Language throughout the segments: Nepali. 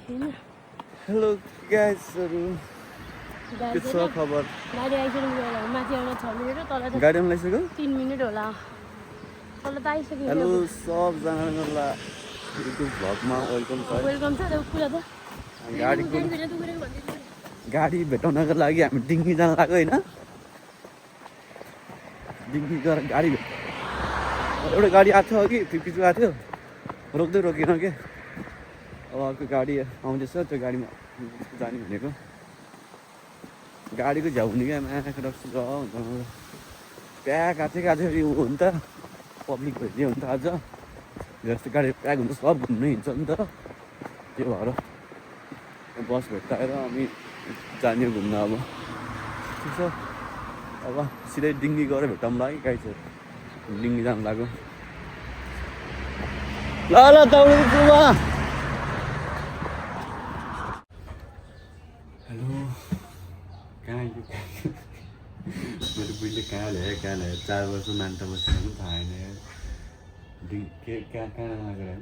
हेलो गाइसहरु के छ खबर गाडी आइसक्यो होला माथि आउन 6 मिनेट हो तल गाडी आउन लागिसक्यो 3 मिनेट होला तल त आइसक्यो हेलो सबजनालाई युट्युब भ्लगमा वेलकम छ वेलकम छ कुरा त गाडी भेटाउनको लागि हामी डिङ्गी जान लाग्यो हैन डिङ्गी गएर गाडी एउटा गाडी आएको थियो अघि 52 आएको थियो रोक्दै रोकिन के अब अर्को गाडी आउँदैछ त्यो गाडीमा जाने भनेको गाडीको झ्याउ हुने क्या मायाको रक्सी हुन्छ प्याक आएको थियो हो नि त पब्लिक भइदियो हुन्छ आज जस्तो गाडी प्याक हुन्छ सब घुम्नु हिँड्छ नि त त्यो भएर बस भेट्टाएर हामी जाने घुम्न अब ठिक छ अब सिधै डिङ्गी गएर भेटौँला है गाई चाहिँ डिङ्गी जानु लाग्यो ल दौडिदिन्छु म हेलो कहाँ मेरो बुढीले कहाँ ल्यायो 4 वर्ष मान्टा बसेर पनि थाहा छैन कहाँ लागेर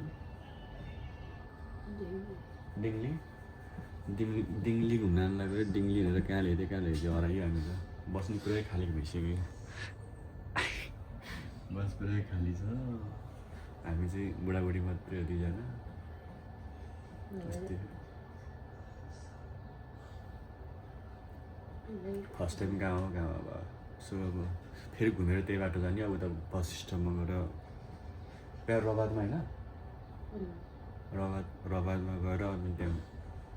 डिङ्ली घुम्न लाग्यो डिङ्ली हेरेर कहाँ ल्याइदियो हरायो हामी त बस्ने पुरै खाली भइसक्यो बस पुरै खाली छ हामी चाहिँ बुढाबुढी मात्रै हो 2 जना फर्स्ट टाइम गाउँ अब सो अब फेरि घुमेर त्यही बाटो जाने अब उता बस स्ट्यान्डमा गएर प्यार रबादमा होइन रबादमा गएर अनि त्यहाँ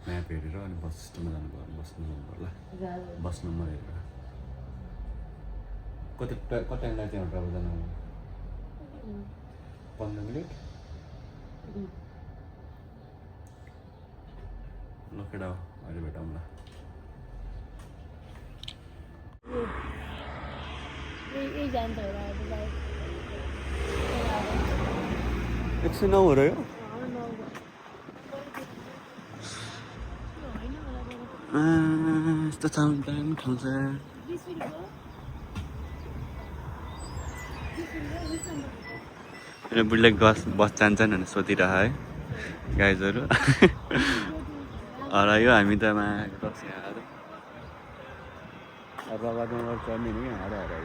म्याप हेरेर अनि बस स्ट्यान्डमा जानु पर्ला बस नम्बर हेरेर कति टाइम लाग्छ त्यहाँ रबाद जानु 15 मिनट ल केटा हो अहिले भेटौँला एकछिन नौ हो र यो यस्तो ठाउँ छ मेरो बुढीले बस जान्छन् भनेर सोधिरह है गाइजहरू हरायो हामी त रबादमा चढ्ने नि हरायो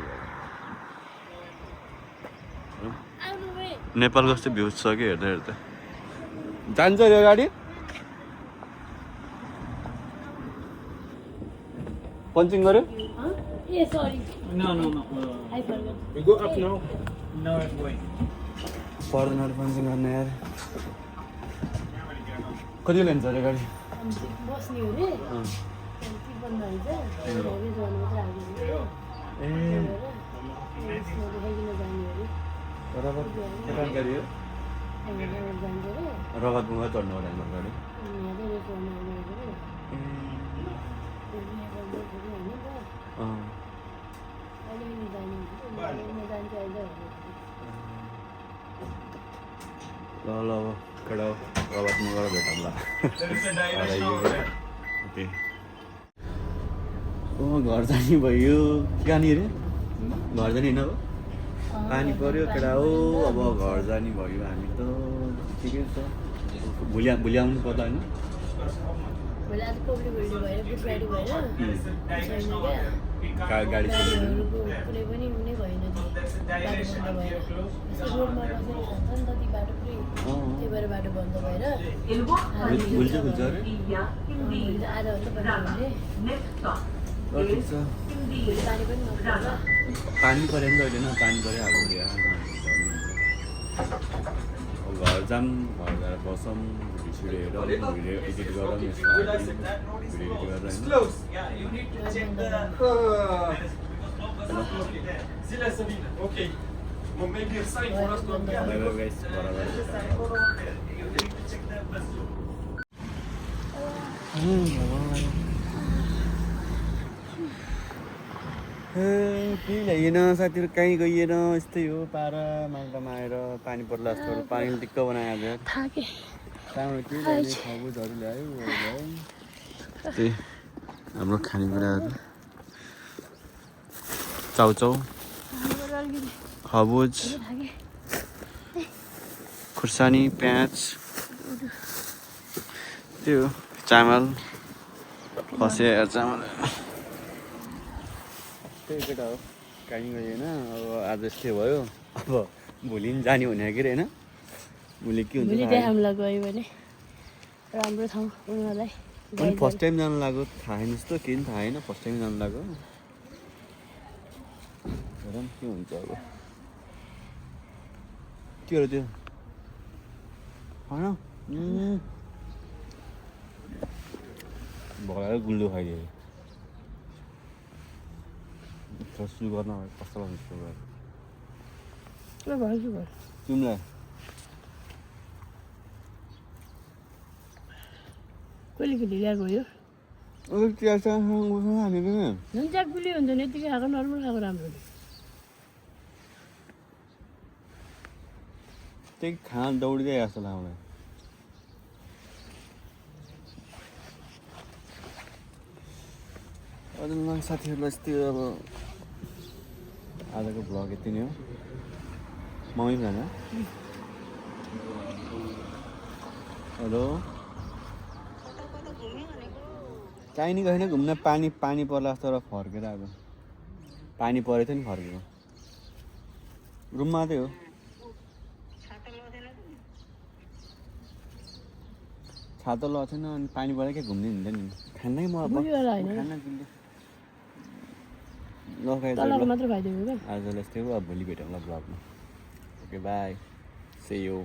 नेपालको कस्तो भ्युज छ कि हेर्दा जान्छ यो गाडी पञ्चिङ गर्यो पर्दैन पञ्चिङ गर्न यार कति लिन्छ अरे गाडी रगतमा चढ्नु पर्यो हाम्रो गाडी ल अब केटा रगतमा गएर भेटौँला ओके घर जाने भयो कहाँनिर घर जाने होइन अब पानी पर्यो केटा हो अब घर जाने भयो हामी त ठिकै छ भोलि आउनु पर्ला होइन गाडी कुनै पनि हुनै भएन त्यही भएर बाटो बन्द भएर आधा ठिक छ पानी पऱ्यो नि त अहिले न पानी पऱ्यो घर जाऊँ घर गएर बसौँ भिडियो हेरौँ भिडियो एडिट गरौँ भिडियो एडिट केही ल्याइएन साथीहरू कहीँ गइएन यस्तै हो पारा माङ्गामा आएर पानी पर्ला जस्तो पानीले दिक्क बनायो आज कहाँबाट के ल्याउने खबुजहरू ल्यायो त्यही हाम्रो खानेकुराहरू चाउचाउ खबुज खुर्सानी प्याज त्यो चामल खसिया चामल त्यही केटा हो काहीँ गयो होइन अब आज यस्तै भयो अब भोलि पनि जाने भने कि होइन भोलि के हुन्छ भोलि थाहा त्यहाँ हामीलाई गयो भने राम्रो ठाउँ उनीहरूलाई पनि फर्स्ट टाइम जानु लाग्यो थाहा छैन जस्तो केही पनि थाहा छैन फर्स्ट टाइम जानु लाग्यो हेरौँ के हुन्छ अब के हो त्यो होइन भएर गुल्डो खाइदियो सुगर नभए कस्तो लाग्छ सुगर के भयो के भयो तिमीलाई कहिले कहिले ल्याएको यो हालेको झन् च्याकपुली हुन्छ नि यतिकै खाएको नर्मल खाएको राम्रो हो त्यही खाना दौडिँदै जस्तो लाग्छ मलाई अझ मलाई साथीहरूलाई यस्तै अब आजको भ्लग यति नै हो मम्मी खान हेलो काहीँ नि गएन घुम्न पानी पर्ला जस्तो र फर्केर आएको पानी परेको थियो नि फर्केको रुममा मात्रै हो छातो लगाएको छैन अनि पानी परेर के घुम्ने हुँदैन नि खानै म अब बुझिवाला होइन खाना किन्ने ल गाइस तलको मात्र खाइदिएको क्या आजलाई यस्तै हो अब भोलि भेटौँला ब्लगमा ओके बाई सी यू